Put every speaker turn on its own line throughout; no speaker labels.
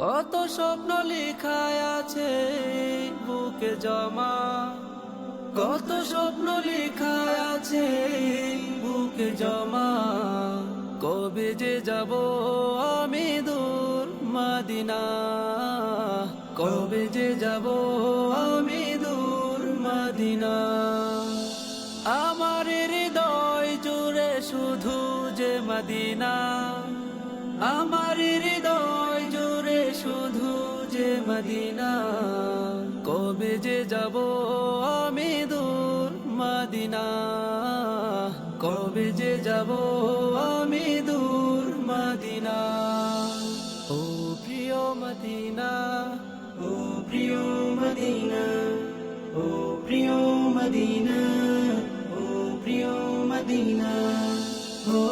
কত স্বপ্ন লেখা আছে বুকে জমা, কত স্বপ্ন লেখা আছে বুকে জমা। কবে যে যাব আমি দূর মদিনা, কবে যে যাব আমি দূর মদিনা। আমার হৃদয় জুড়ে শুধু যে মদিনা, আমার হৃদয় জুড়ে শুধু যে মদিনা। কবে যে যাব আমি দূর মদিনা, কবে যে যাব আমি দূর মদিনা। ও প্রিয় মদিনা,
ও প্রিয় মদিনা, ও প্রিয় মদিনা, ও প্রিয় মদিনা। ও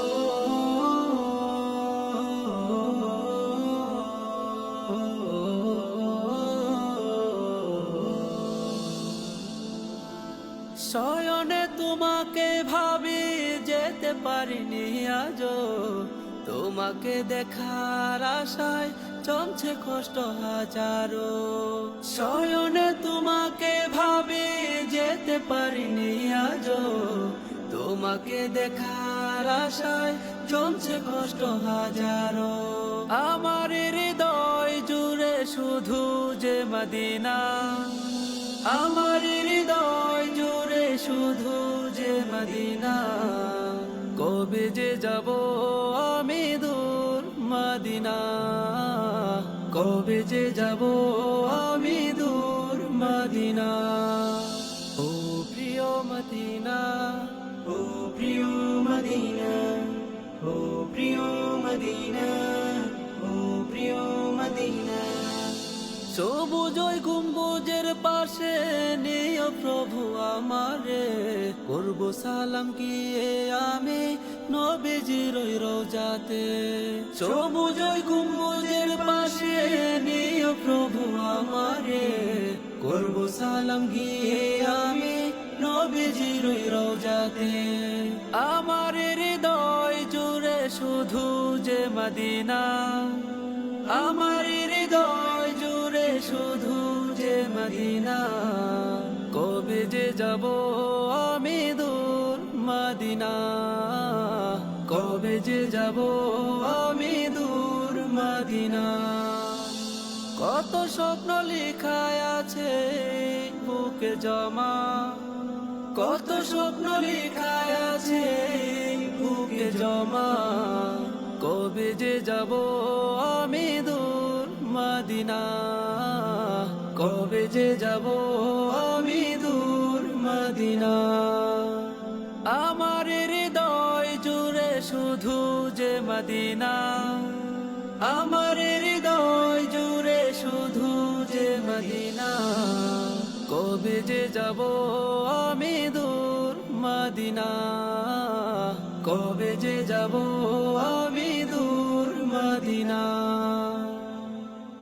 শয়নে তোমাকে ভাবি যেতে পারিনি আজো, তোমাকে দেখার আশায় জমছে কষ্ট হাজারো। শয়নে তোমাকে ভাবি যেতে পারিনি আজো, তোমাকে দেখার আশায় জমছে কষ্ট হাজারো। আমার হৃদয় জুড়ে শুধু যে মদিনা, আমার হৃদয় জুড়ে শুধু যে মদিনা। কবে যে যাব আমি দূর মদিনা, কবে যে যাব আমি দূর মদিনা। ও প্রিয় মদিনা,
ও প্রিয় মদিনা, ও প্রিয় মদিনা, ও প্রিয় মদিনা।
সবুজ ওই গম্বুজের পাশে নিও প্রভু আমারে, করব সালাম গিয়ে আমি নবীজির ওই রওজাতে। সবুজ ওই গম্বুজের পাশে নিও প্রভু আমারে, করব সালাম গিয়ে আমি নবীজির ওই রওজাতে। আমার হৃদয় জুড়ে শুধু যে মদিনা, আমার হৃদয় জুড়ে শুধু যে মদিনা। কবে যে যাব আমি দূর মদিনা, কবে যে যাব আমি দূর মদিনা। কত স্বপ্ন লেখা আছে বুকে জমা, কত স্বপ্ন লেখা আছে বুকে জমা। কবে যে যাব আমি দূর মদিনা, কবে যে যাব আমি দূর মদিনা। আমার হৃদয় জুড়ে শুধু যে মদিনা, আমার হৃদয় জুড়ে শুধু যে মদিনা। কবে যে যাব আমি দূর মদিনা, কবে যে যাব আমি দূর মদিনা।